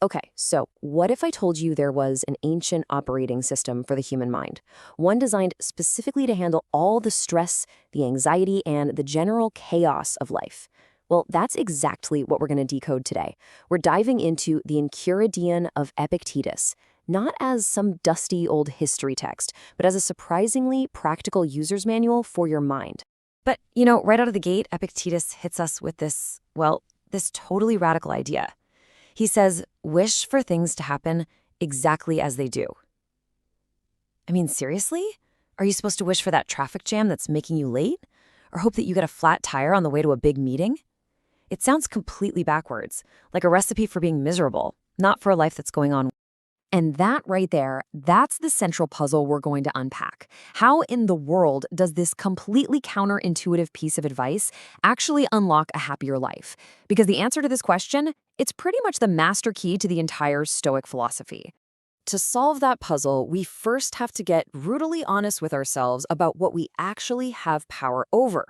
Okay, so what if I told you there was an ancient operating system for the human mind? One designed specifically to handle all the stress, the anxiety, and the general chaos of life. Well, that's exactly what we're going to decode today. We're diving into the Enchiridion of Epictetus, not as some dusty old history text, but as a surprisingly practical user's manual for your mind. But, right out of the gate, Epictetus hits us with this totally radical idea. He says, wish for things to happen exactly as they do. I mean, seriously? Are you supposed to wish for that traffic jam that's making you late? Or hope that you get a flat tire on the way to a big meeting? It sounds completely backwards, like a recipe for being miserable, not for a life that's going on. And that right there, that's the central puzzle we're going to unpack. How in the world does this completely counterintuitive piece of advice actually unlock a happier life? Because the answer to this question, it's pretty much the master key to the entire Stoic philosophy. To solve that puzzle, we first have to get brutally honest with ourselves about what we actually have power over.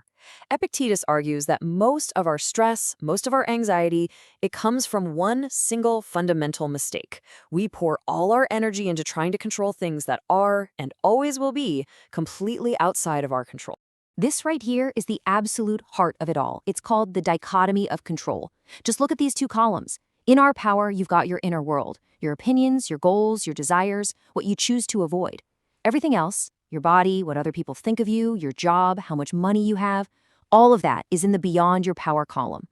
Epictetus argues that most of our stress, most of our anxiety, it comes from one single fundamental mistake. We pour all our energy into trying to control things that are, and always will be, completely outside of our control. This right here is the absolute heart of it all. It's called the dichotomy of control. Just look at these two columns. In our power, you've got your inner world, your opinions, your goals, your desires, what you choose to avoid. Everything else, your body, what other people think of you, your job, how much money you have, all of that is in the beyond your power column.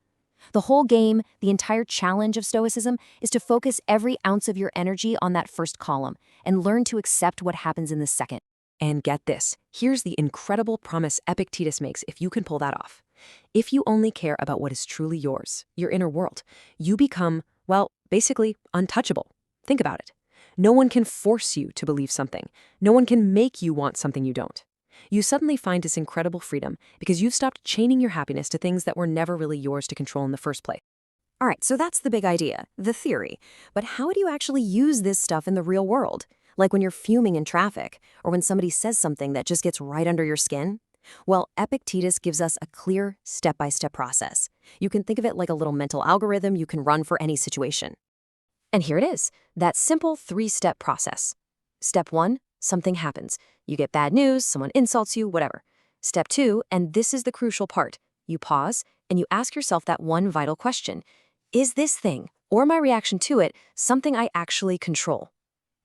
The whole game, the entire challenge of Stoicism, is to focus every ounce of your energy on that first column and learn to accept what happens in the second. And get this, here's the incredible promise Epictetus makes if you can pull that off. If you only care about what is truly yours, your inner world, you become, basically untouchable. Think about it. No one can force you to believe something. No one can make you want something you don't. You suddenly find this incredible freedom because you've stopped chaining your happiness to things that were never really yours to control in the first place. All right, so that's the big idea, the theory. But how do you actually use this stuff in the real world? Like when you're fuming in traffic, or when somebody says something that just gets right under your skin? Well, Epictetus gives us a clear step-by-step process. You can think of it like a little mental algorithm you can run for any situation. And here it is, that simple 3-step process. Step 1, something happens. You get bad news, someone insults you, whatever. Step 2, and this is the crucial part, you pause and you ask yourself that one vital question. Is this thing, or my reaction to it, something I actually control?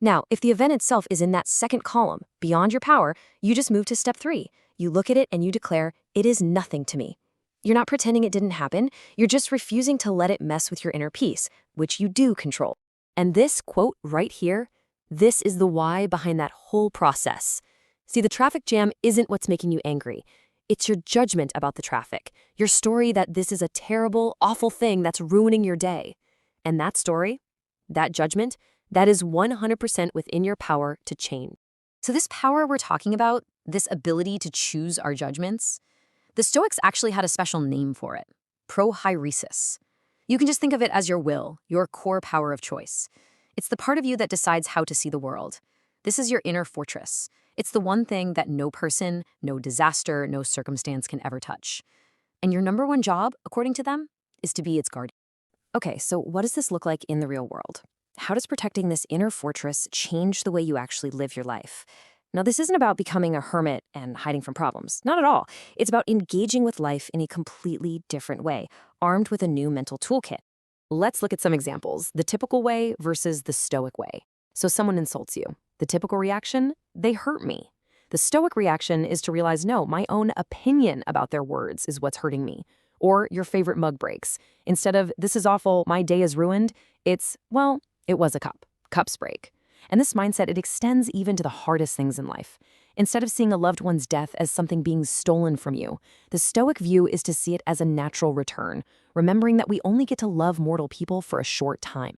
Now, if the event itself is in that second column, beyond your power, you just move to step 3. You look at it and you declare, it is nothing to me. You're not pretending it didn't happen, you're just refusing to let it mess with your inner peace, which you do control. And this quote right here, this is the why behind that whole process. See, the traffic jam isn't what's making you angry. It's your judgment about the traffic, your story that this is a terrible, awful thing that's ruining your day. And that story, that judgment, that is 100% within your power to change. So this power we're talking about, this ability to choose our judgments, the Stoics actually had a special name for it, prohairesis. You can just think of it as your will, your core power of choice. It's the part of you that decides how to see the world. This is your inner fortress. It's the one thing that no person, no disaster, no circumstance can ever touch. And your number one job, according to them, is to be its guardian. Okay, so what does this look like in the real world? How does protecting this inner fortress change the way you actually live your life? Now, this isn't about becoming a hermit and hiding from problems. Not at all. It's about engaging with life in a completely different way, armed with a new mental toolkit. Let's look at some examples, the typical way versus the Stoic way. So someone insults you. The typical reaction, they hurt me. The Stoic reaction is to realize, no, my own opinion about their words is what's hurting me. Or your favorite mug breaks. Instead of, this is awful, my day is ruined, it's, well, it was a cup. Cups break. And this mindset, it extends even to the hardest things in life. Instead of seeing a loved one's death as something being stolen from you, the Stoic view is to see it as a natural return, remembering that we only get to love mortal people for a short time.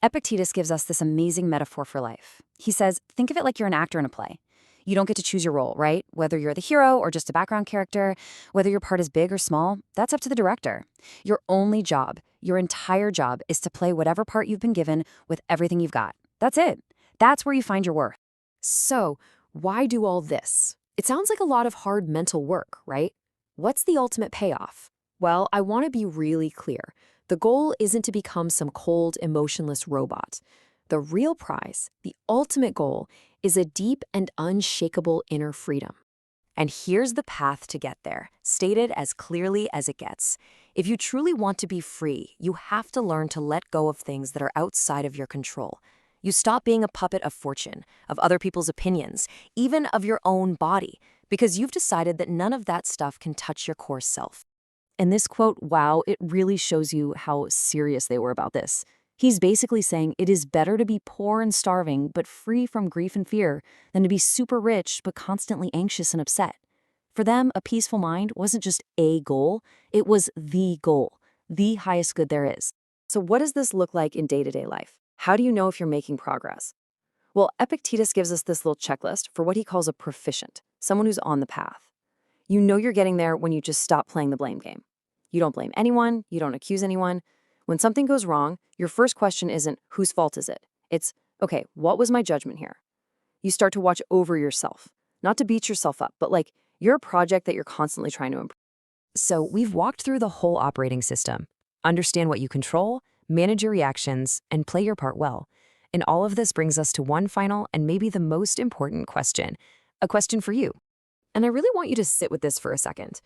Epictetus gives us this amazing metaphor for life. He says, think of it like you're an actor in a play. You don't get to choose your role, right? Whether you're the hero or just a background character, whether your part is big or small, that's up to the director. Your only job, your entire job, is to play whatever part you've been given with everything you've got. That's it. That's where you find your worth. So, why do all this? It sounds like a lot of hard mental work, right? What's the ultimate payoff? Well, I want to be really clear. The goal isn't to become some cold, emotionless robot. The real prize, the ultimate goal, is a deep and unshakable inner freedom. And here's the path to get there, stated as clearly as it gets. If you truly want to be free, you have to learn to let go of things that are outside of your control. You stop being a puppet of fortune, of other people's opinions, even of your own body, because you've decided that none of that stuff can touch your core self. And this quote, wow, it really shows you how serious they were about this. He's basically saying it is better to be poor and starving but free from grief and fear than to be super rich but constantly anxious and upset. For them, a peaceful mind wasn't just a goal, it was the goal, the highest good there is. So what does this look like in day-to-day life? How do you know if you're making progress? Well, Epictetus gives us this little checklist for what he calls a proficient, someone who's on the path. You know you're getting there when you just stop playing the blame game. You don't blame anyone, you don't accuse anyone. When something goes wrong, your first question isn't, whose fault is it? It's, okay, what was my judgment here? You start to watch over yourself, not to beat yourself up, but like you're a project that you're constantly trying to improve. So we've walked through the whole operating system. Understand what you control, manage your reactions, and play your part well. And all of this brings us to one final and maybe the most important question, a question for you. And I really want you to sit with this for a second.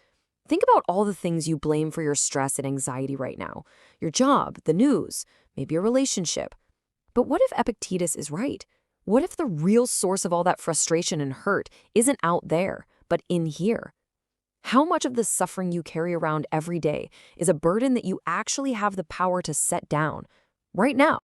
Think about all the things you blame for your stress and anxiety right now. Your job, the news, maybe a relationship. But what if Epictetus is right? What if the real source of all that frustration and hurt isn't out there, but in here? How much of the suffering you carry around every day is a burden that you actually have the power to set down right now?